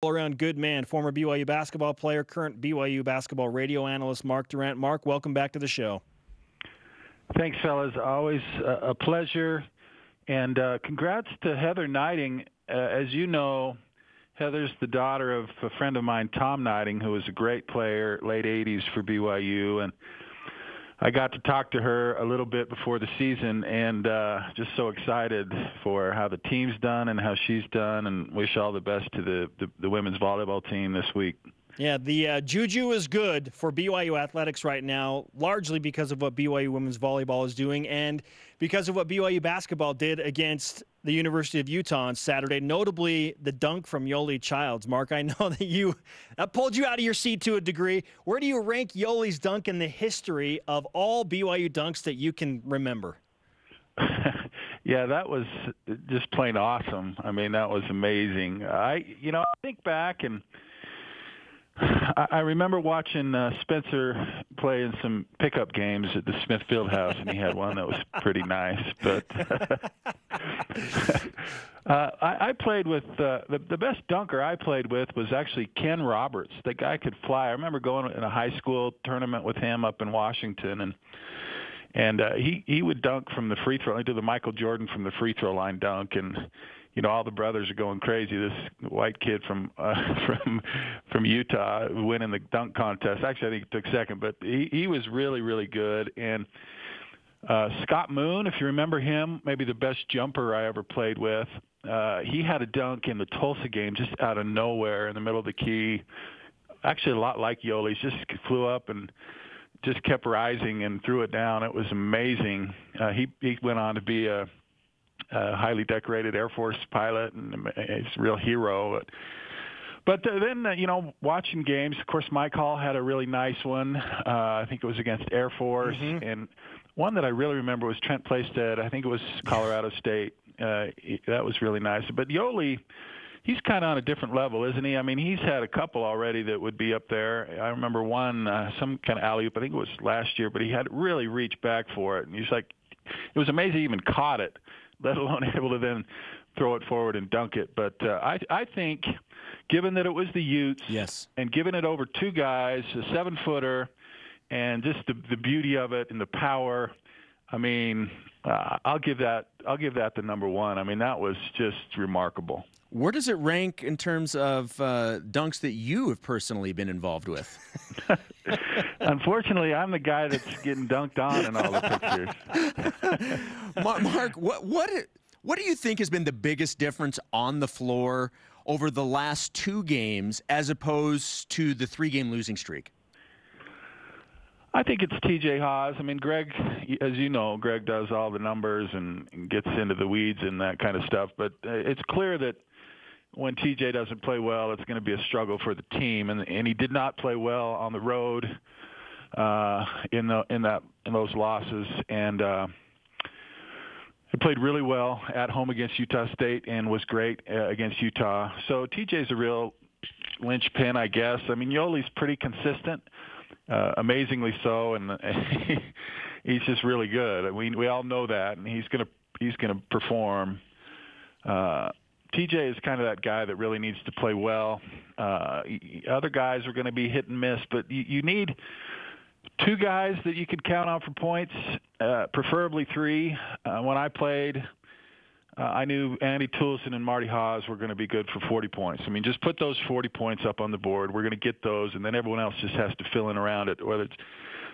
All-around good man, former BYU basketball player, current BYU basketball radio analyst, Mark Durrant. Mark, welcome back to the show. Thanks, fellas. Always a pleasure. And congrats to Heather Knighting. As you know, Heather's the daughter of a friend of mine, Tom Knighting, who was a great player, late 80s for BYU. And I got to talk to her a little bit before the season, and just so excited for how the team's done and how she's done, and wish all the best to the women's volleyball team this week. Yeah, the juju is good for BYU athletics right now, largely because of what BYU women's volleyball is doing and because of what BYU basketball did against the University of Utah on Saturday, notably the dunk from Yoeli Childs. Mark, I know that pulled you out of your seat to a degree. Where do you rank Yoeli's dunk in the history of all BYU dunks that you can remember? Yeah, that was just plain awesome. I mean, that was amazing. I think back and I remember watching Spencer play in some pickup games at the Smith Fieldhouse, and he had one that was pretty nice. But I played with the best dunker I played with was actually Ken Roberts. The guy could fly. I remember going in a high school tournament with him up in Washington, and he would dunk from the free throw. He did the Michael Jordan from the free throw line dunk, and all the brothers are going crazy. This white kid from Utah winning the dunk contest. Actually, I think he took second, but he was really, really good. And Scott Moon, if you remember him, maybe the best jumper I ever played with. He had a dunk in the Tulsa game just out of nowhere in the middle of the key. Actually, a lot like Yoeli's. Just flew up and just kept rising and threw it down. It was amazing. He went on to be a highly decorated Air Force pilot, and he's a real hero. But then, watching games, of course, Mike Hall had a really nice one. I think it was against Air Force. Mm-hmm. And one that I really remember was Trent Playstead. I think it was Colorado State. That was really nice. But Yoeli, he's kind of on a different level, isn't he? I mean, he's had a couple already that would be up there. I remember one, some kind of alley-oop, I think it was last year, but he had to really reach back for it. And he's like, it was amazing he even caught it, let alone able to then throw it forward and dunk it. But I think, given that it was the Utes, yes, and given it over two guys, a 7-footer, and just the beauty of it and the power, I mean, I'll give that the number one. I mean, that was just remarkable. Where does it rank in terms of dunks that you have personally been involved with? Unfortunately, I'm the guy that's getting dunked on in all the pictures. Mark, what do you think has been the biggest difference on the floor over the last 2 games as opposed to the 3-game losing streak? I think it's TJ Haws. I mean, Greg, as you know, Greg does all the numbers and gets into the weeds and that kind of stuff. But it's clear that when TJ doesn't play well, it's going to be a struggle for the team. And he did not play well on the road in those losses. And he played really well at home against Utah State and was great against Utah. So TJ's a real linchpin, I guess. I mean, Yoeli's pretty consistent. Amazingly so, and he's just really good. We all know that, and he's gonna perform. TJ is kind of that guy that really needs to play well. Other guys are going to be hit and miss, but you need 2 guys that you could count on for points, preferably 3. When I played, I knew Andy Toulson and Marty Haws were going to be good for 40 points. I mean, just put those 40 points up on the board. We're going to get those, and then everyone else just has to fill in around it, whether it's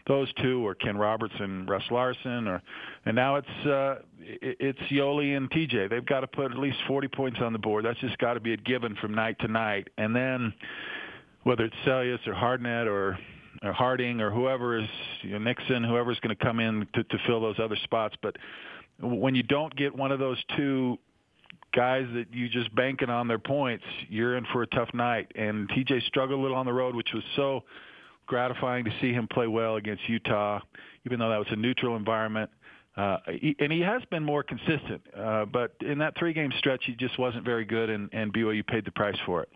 those 2 or Ken Roberts and Russ Larson, and now it's Yoeli and TJ. They've got to put at least 40 points on the board. That's just got to be a given from night to night. And then whether it's Celius or Hardnett or Harding or whoever is, Nixon, whoever's going to come in to fill those other spots, but when you don't get one of those 2 guys that you just banking on their points, you're in for a tough night. And TJ struggled a little on the road, which was so gratifying to see him play well against Utah, even though that was a neutral environment. And he has been more consistent. But in that 3-game stretch, he just wasn't very good, and BYU paid the price for it.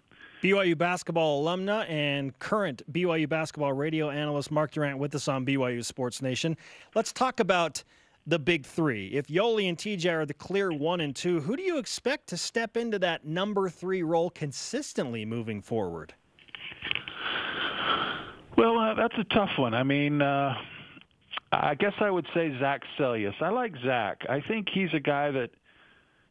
BYU basketball alumna and current BYU basketball radio analyst Mark Durrant with us on BYU Sports Nation. Let's talk about the big three. If Yoeli and TJ are the clear 1 and 2, who do you expect to step into that number 3 role consistently moving forward? Well, that's a tough one. I mean, I guess I would say Zach Sellius. I like Zach. I think he's a guy that,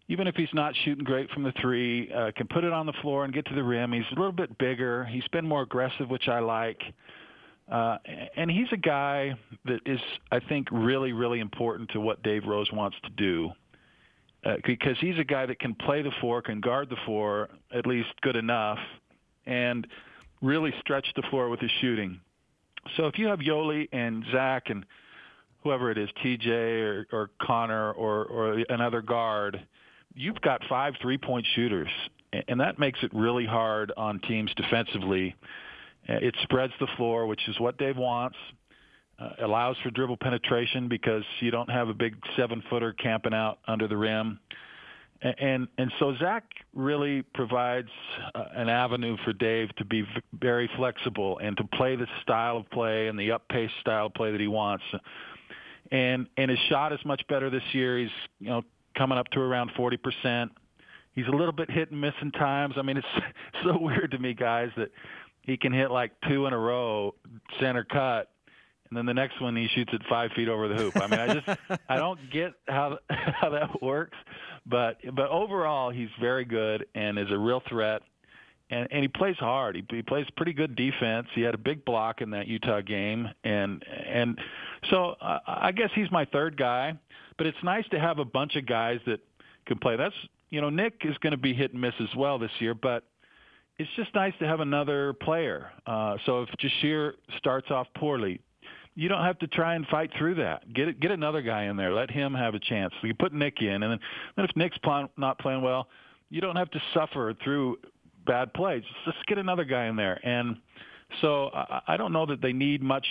even if he's not shooting great from the three, can put it on the floor and get to the rim. He's a little bit bigger. He's been more aggressive, which I like. And he's a guy that is, I think, really, really important to what Dave Rose wants to do, because he's a guy that can play the four, can guard the four, at least good enough, and really stretch the floor with his shooting. So if you have Yoeli and Zach and whoever it is, TJ or Connor or another guard, you've got 5 3-point shooters, and that makes it really hard on teams defensively. It spreads the floor, which is what Dave wants. Allows for dribble penetration because you don't have a big 7-footer camping out under the rim. And so Zach really provides an avenue for Dave to be very flexible and to play the style of play and the up-pace style of play that he wants. And his shot is much better this year. He's coming up to around 40%. He's a little bit hit and miss in times. I mean, it's so weird to me, guys, that he can hit like 2 in a row, center cut, and then the next one he shoots at 5 feet over the hoop. I mean, I don't get how that works, but overall he's very good and is a real threat, and he plays hard. He plays pretty good defense. He had a big block in that Utah game, and so I guess he's my third guy. But it's nice to have a bunch of guys that can play. That's Nick is going to be hit and miss as well this year, but it's just nice to have another player. So if Jashir starts off poorly, you don't have to try and fight through that. Get another guy in there. Let him have a chance. So you put Nick in, and then if Nick's not playing well, you don't have to suffer through bad plays. Just get another guy in there. And so I don't know that they need much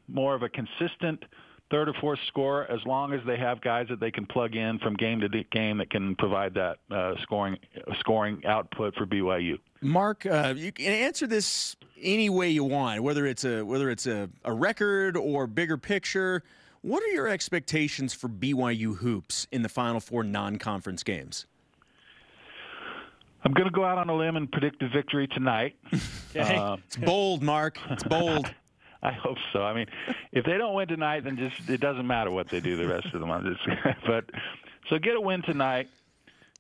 more of a consistent third or fourth scorer, as long as they have guys that they can plug in from game to game that can provide that scoring output for BYU. Mark, you can answer this any way you want, whether it's a record or bigger picture. What are your expectations for BYU hoops in the Final Four non-conference games? I'm going to go out on a limb and predict a victory tonight. It's bold, Mark. It's bold. I hope so. I mean, if they don't win tonight, then it doesn't matter what they do the rest of the month. But so get a win tonight.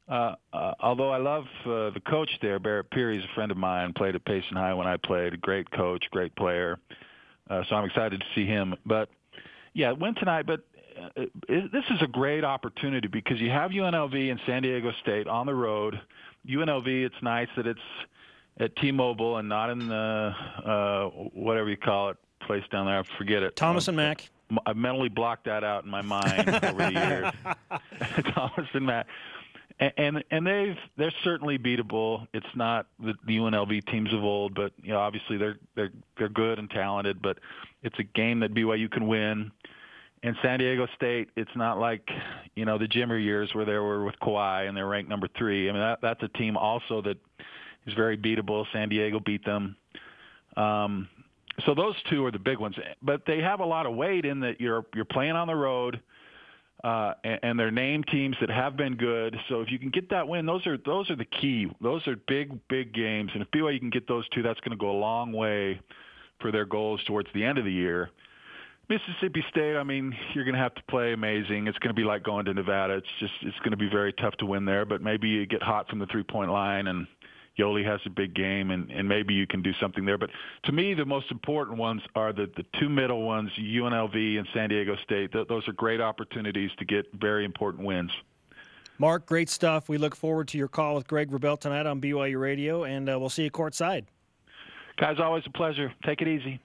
Although I love the coach there, Barrett Peary, is a friend of mine, played at Payson High when I played. A great coach, great player. So I'm excited to see him. But, yeah, win tonight. But this is a great opportunity because you have UNLV and San Diego State on the road. UNLV, it's nice that it's at T-Mobile and not in the whatever you call it, place down there. I forget it. Thomas and Mack. I've mentally blocked that out in my mind over the years. Thomas and Mack. And they're certainly beatable. It's not the UNLV teams of old, but obviously they're good and talented. But it's a game that BYU can win. And San Diego State, it's not like the Jimmer years where they were with Kawhi and they're ranked number 3. I mean that's a team also that is very beatable. San Diego beat them. So those two are the big ones. But they have a lot of weight in that you're playing on the road. And they're named teams that have been good. So if you can get that win, those are the key. Those are big games. And if BYU can get those two, that's going to go a long way for their goals towards the end of the year. Mississippi State, I mean, you're going to have to play amazing. It's going to be like going to Nevada. It's going to be very tough to win there. But maybe you get hot from the 3-point line and Yoeli has a big game, and maybe you can do something there. But to me, the most important ones are the two middle ones, UNLV and San Diego State. Those are great opportunities to get very important wins. Mark, great stuff. We look forward to your call with Greg Wrubell tonight on BYU Radio, and we'll see you courtside. Guys, always a pleasure. Take it easy.